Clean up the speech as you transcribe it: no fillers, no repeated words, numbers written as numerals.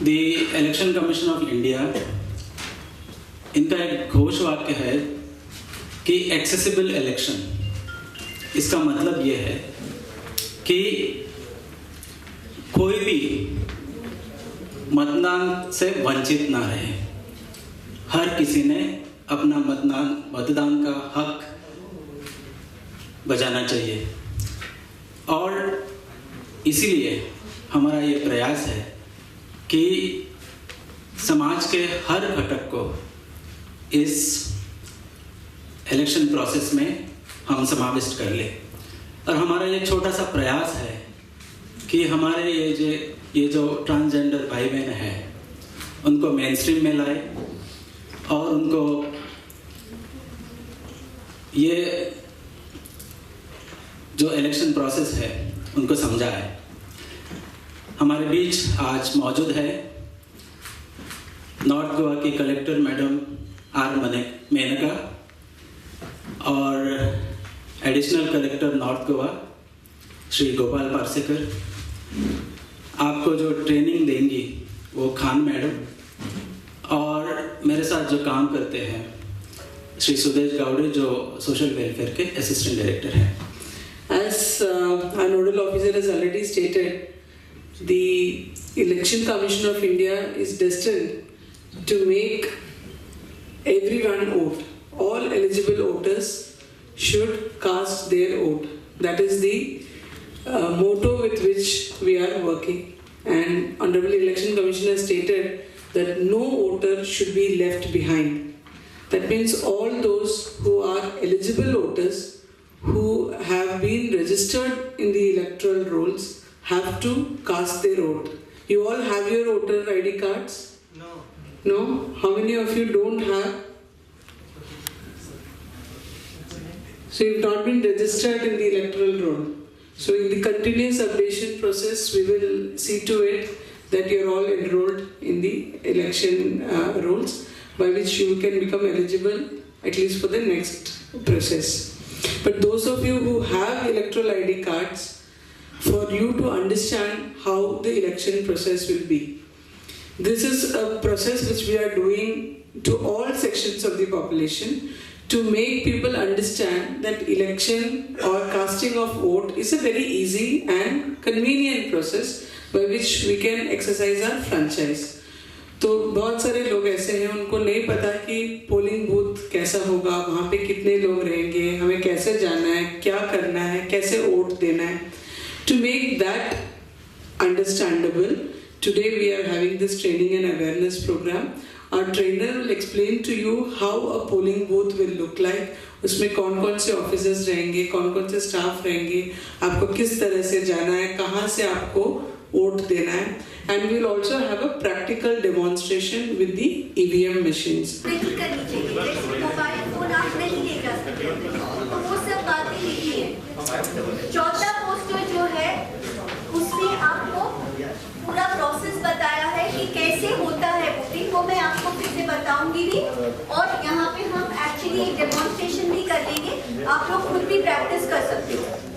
The election commission of India, इनका एक घोष वाक्य है कि एक्सेसिबल इलेक्शन। इसका मतलब ये है कि कोई भी मतदान से वंचित ना रहे। हर किसी ने अपना मतदान का हक बजाना चाहिए और इसीलिए हमारा ये प्रयास है कि समाज के हर घटक को इस इलेक्शन प्रोसेस में हम समाविष्ट कर ले। और हमारा ये छोटा सा प्रयास है कि हमारे ये जो ट्रांसजेंडर भाई बहन हैं उनको मेन स्ट्रीम में लाए और उनको ये जो इलेक्शन प्रोसेस है उनको समझाए। हमारे बीच आज मौजूद है नॉर्थ गोवा की कलेक्टर मैडम आर मेनका और additional collector north Goa Shri Gopal Parsekar. आपको जो ट्रेनिंग देंगी वो खान मैडम और मेरे साथ जो काम करते हैं श्री सुदेश गावड़े जो सोशल वेलफेयर के असिस्टेंट डायरेक्टर हैं। As our nodal officer has already stated, the Election Commission of India is destined to make everyone vote. All eligible voters should cast their vote. That is the motto with which we are working. And Honorable Election Commission has stated that no voter should be left behind. That means all those who are eligible voters who have been registered in the electoral rolls have to cast their vote. You all have your voter ID cards? No. No? How many of you don't have? So you've not been registered in the electoral roll. So in the continuous updation process, we will see to it that you're all enrolled in the election rolls by which you can become eligible at least for the next process. But those of you who have electoral ID cards, for you to understand how the election process will be. This is a process which we are doing to all sections of the population to make people understand that election or casting of vote is a very easy and convenient process by which we can exercise our franchise. तो बहुत सारे लोग ऐसे हैं उनको नहीं पता कि पोलिंग बूथ कैसा होगा, वहाँ पे कितने लोग रहेंगे, हमें कैसे जाना है, क्या करना है, कैसे वोट देना है. To make that understandable, today we are having this training and awareness program. Our trainer will explain to you how a polling booth will look like. उसमें कौन-कौन से ऑफिसर्स रहेंगे, कौन-कौन से स्टाफ रहेंगे, आपको किस तरह से जाना है, कहाँ से आपको वोट देना है. And we'll also have a practical demonstration with the EVM machines. नहीं करनी चाहिए, जैसे मोबाइल फोन आप नहीं ले जा सकते, तो वो सब बातें लिखी है. चौथा पोस्टर जो है उसमें आपको पूरा प्रोसेस बताया है कि कैसे होता है वोटिंग, वो मैं आपको फिर से बताऊंगी भी. और यहाँ पे हम एक्चुअली डेमोन्स्ट्रेशन भी कर लेंगे, आप लोग खुद भी प्रैक्टिस कर सकते हो.